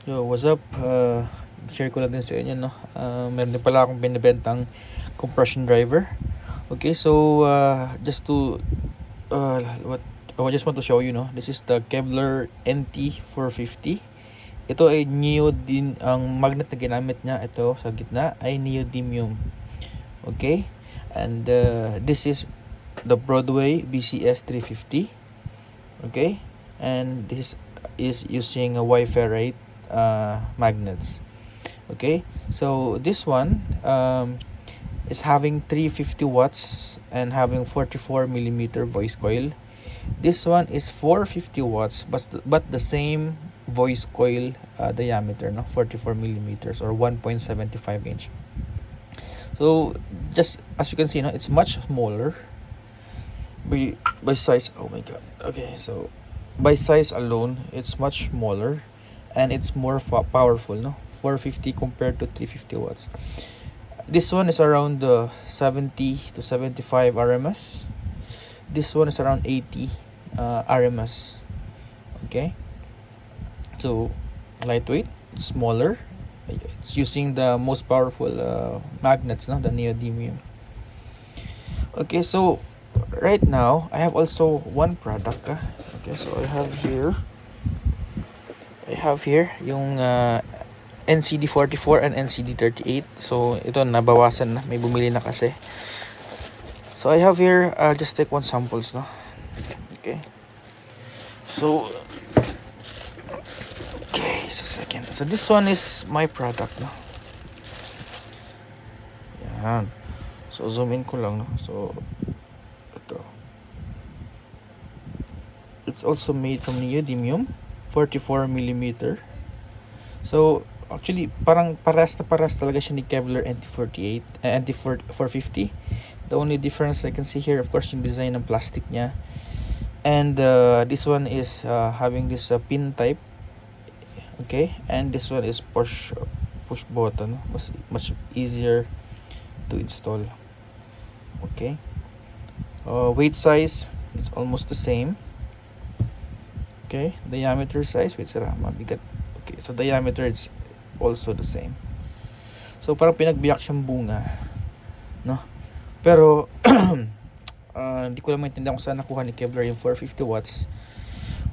Yo, what's up? Share ko lang din sa inyo, no? Meron din pala akong binibentang compression driver. Okay, so just to what I just want to show you, no? This is the Kevlar NT450. Ito ay neodymium, ang magnet na ginamit niya ito sa gitna ay neodymium. Okay? And this is the Broadway BCS 350. Okay? And this is using a Y-ferrite magnets. Okay, so this one is having 350 watts and having 44 millimeter voice coil. This one is 450 watts but the same voice coil diameter, no, 44 millimeters or 1.75 inch. So just as you can see, no, it's much smaller by size. Oh my god. Okay, so by size alone it's much smaller and it's more powerful, no, 450 compared to 350 watts. This one is around 70 to 75 RMS. This one is around 80 RMS. Okay, so lightweight, smaller, it's using the most powerful magnets, no, the neodymium. Okay, so right now I have also one product. Okay, so I have here yung NCD44 and NCD38. So ito nabawasan na, may bumili na kasi. So I have here just take one samples, no. Okay, so just a second. So this one is my product, no. Yan. So zoom in ko lang, no. So ito, it's also made from neodymium, 44 millimeter. So actually parang paras talaga siya ni Kevlar NT48 NT450. The only difference I can see here, of course, yung design ng plastic niya. And this one is having this pin type. Okay, and this one is push button, much easier to install. Okay, weight size, it's almost the same. Okay, diameter size, wait, sira, mabigat. Okay, so diameter is also the same. So parang pinagbiyak siyang bunga, no? Pero hindi ko lang maintindihan kung saan nakuha ni Kevlar yung 450 watts.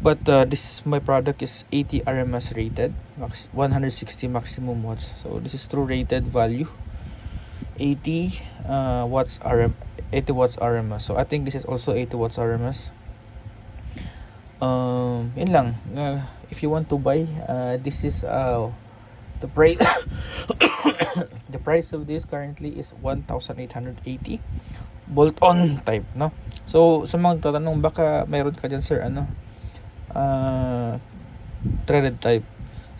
But this my product is 80 RMS rated, 160 maximum watts. So this is true rated value, 80 watts RMS. So I think this is also 80 watts RMS. Yun lang. If you want to buy, this is the price. The price of this currently is 1,880, bolt-on type, no. So sa mga tatanong, baka mayroon ka dyan, sir, threaded type.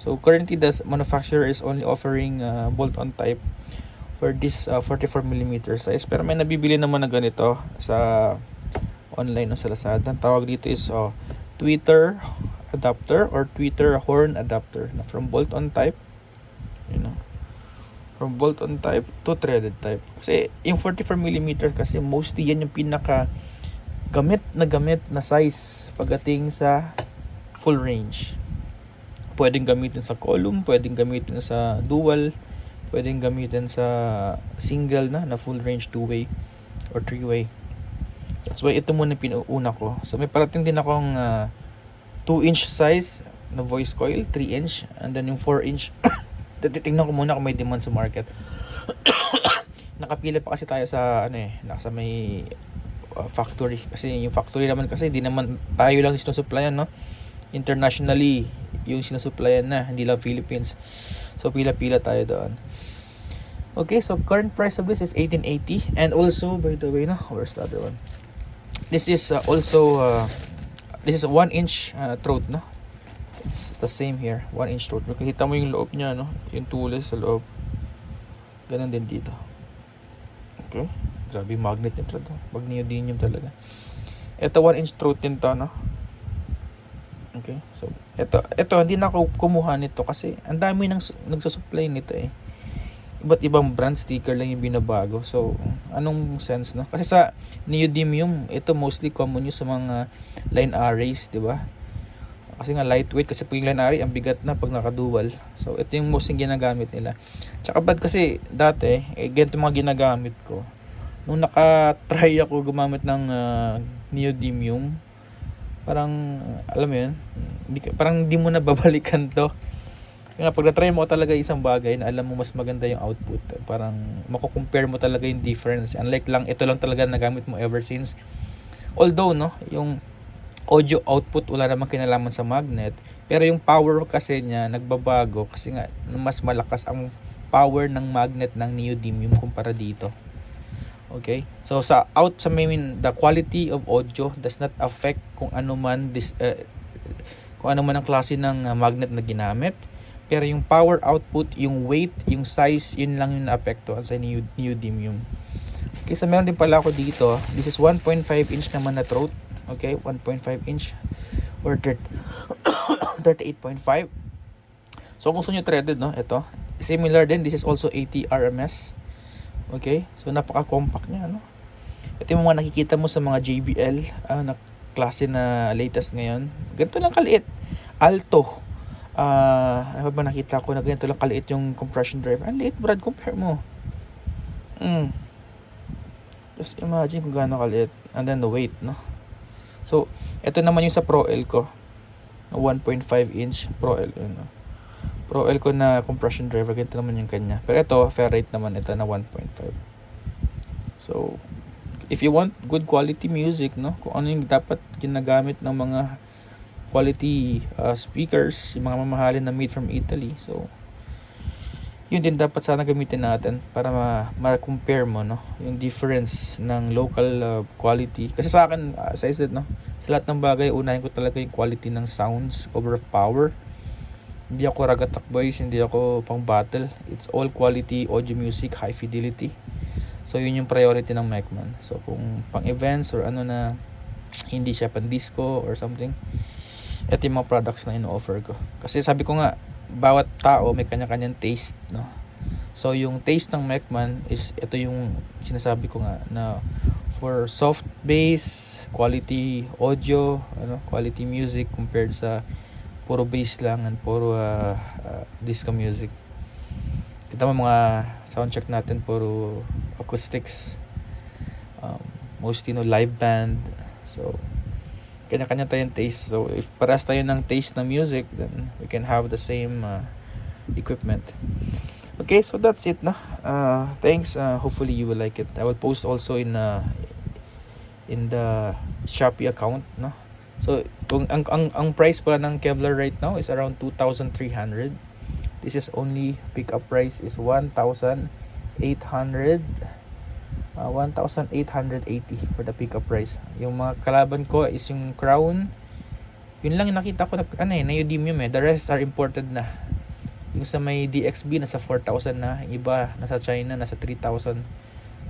So currently the manufacturer is only offering bolt-on type for this 44 millimeter size, pero may nabibili naman na ganito sa online, no, sa Lazada. Ang tawag dito is tweeter adapter or tweeter horn adapter, na from bolt-on type, from bolt-on type to threaded type. Kasi yung 44mm kasi mostly yan yung pinaka gamit na size pagdating sa full range. Pwedeng gamitin sa column, pwedeng gamitin sa dual, pwedeng gamitin sa single na full range 2-way or 3-way. That's why ito muna pinuuna ko. So may parating din akong 2-inch size na voice coil, 3-inch, and then yung 4-inch. Titingnan ko muna kung may demand sa market. Nakapila pa kasi tayo sa nasa may factory. Kasi yung factory naman kasi hindi naman tayo lang sinusupplyan, no. Internationally yung sinusupplyan na, hindi lang Philippines. So pila-pila tayo doon. Okay, so current price of this is 1880. And also, by the way, no, where's the other one? This is also this is a 1-inch throat, no. It's the same here, 1-inch throat. Makikita mo yung loob niya, no, yung tulis sa loob. Ganun din dito. Okay, grabe magnet nito, neodymium talaga. Ito 1-inch throat din to, no. Okay, so ito hindi na ako kumuha nito kasi ang dami nang nagsusupply nito eh. Iba't ibang brand sticker lang yung binabago. So anong sense, no? Kasi sa neodymium, ito mostly common yung sa mga line arrays, di ba? Kasi nga lightweight, kasi pag yung Lanari ang bigat na pag naka-dual. So ito yung most yung ginagamit nila. Tsaka bad kasi dati, ganito mga ginagamit ko. Nung naka-try ako gumamit ng neodymium, parang alam mo yun, parang di mo na babalikan to. Kaya pag na-try mo talaga isang bagay na alam mo mas maganda yung output, parang mako-compare mo talaga yung difference. Unlike lang, ito lang talaga nagamit mo ever since. Although, no, yung audio output wala namang kinalaman sa magnet, pero yung power kasi niya nagbabago kasi nga mas malakas ang power ng magnet ng neodymium kumpara dito. Okay? So sa the quality of audio does not affect kung ano man ang klase ng magnet na ginamit. Pero yung power output, yung weight, yung size, yun lang yung naapektuhan sa neodymium. Okay, so meron din pala ako dito. This is 1.5 inch naman na throat. Okay, 1.5 inch or 38.5. So kung gusto nyo threaded, no, ito. Similar din, this is also 80 RMS. Okay, so napaka-compact niya, no. Ito yung mga nakikita mo sa mga JBL na klase na latest ngayon. Ganito lang kaliit. Alto. Ano ba nakita ko na ganito lang kaliit yung compression driver. Ang liit, Brad, compare mo. Just imagine kung gaano kaliit. And then the weight, no. So ito naman yung sa Pro L ko, 1.5 inch Pro L, no? Pro L ko na compression driver. Ganito naman yung kanya. Pero ito Ferrite naman, ito na 1.5. So if you want good quality music, no, kung ano yung dapat ginagamit ng mga quality speakers, yung mga mamahalin na made from Italy, so yun din dapat sana gamitin natin para ma-compare mo, no, yung difference ng local quality. Kasi sa akin, as I said, no, sa lahat ng bagay unahin ko talaga yung quality ng sounds over power. Hindi ako ragatak boys, hindi ako pang battle. It's all quality audio music, high fidelity. So yun yung priority ng Mecman. So kung pang events or ano na hindi siya pang disco or something, ito yung mga products na ino-offer ko. Kasi sabi ko nga, bawat tao may kanya-kanyang taste, no? So yung taste ng Mecman is ito yung sinasabi ko nga na for soft bass, quality audio, quality music compared sa puro bass lang and puro disco music. Kita mo mga soundcheck natin puro acoustics, mostly live band. So kanya-kanya tayong taste. So if parehas tayo ng taste ng music, then we can have the same equipment. Okay, so that's it, no. Thanks. Hopefully you will like it. I will post also in the Shopee account, no. So kung ang price pala ng Kevlar right now is around 2,300. This is only pick-up price is 1,880 for the pickup price. Yung mga kalaban ko is yung Crown. Yun lang yung nakita ko na neodymium The rest are imported na. Yung sa may DXB nasa 4,000 na, yung iba nasa China nasa 3,000.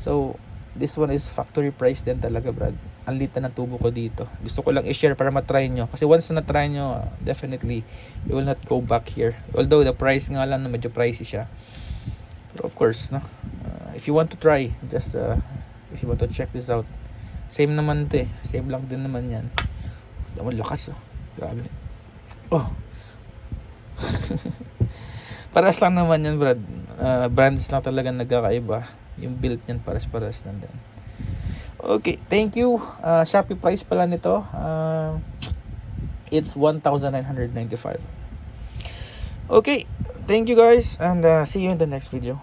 So this one is factory price din talaga, Brad. Ang lita ng tubo ko dito. Gusto ko lang i-share para matry nyo. Kasi once na try nyo, definitely you will not go back here. Although the price nga lang na medyo pricey siya. But of course, no. If you want to try, just if you want to check this out, same naman to same lang din naman yan. Naman lakas, grabe. Paras lang naman yan, Brad. Brands lang talaga nagkakaiba. Yung build niyan paras-paras nandun. Okay, thank you. Shopee price pala nito, it's 1,995. Okay, thank you guys, and see you in the next video.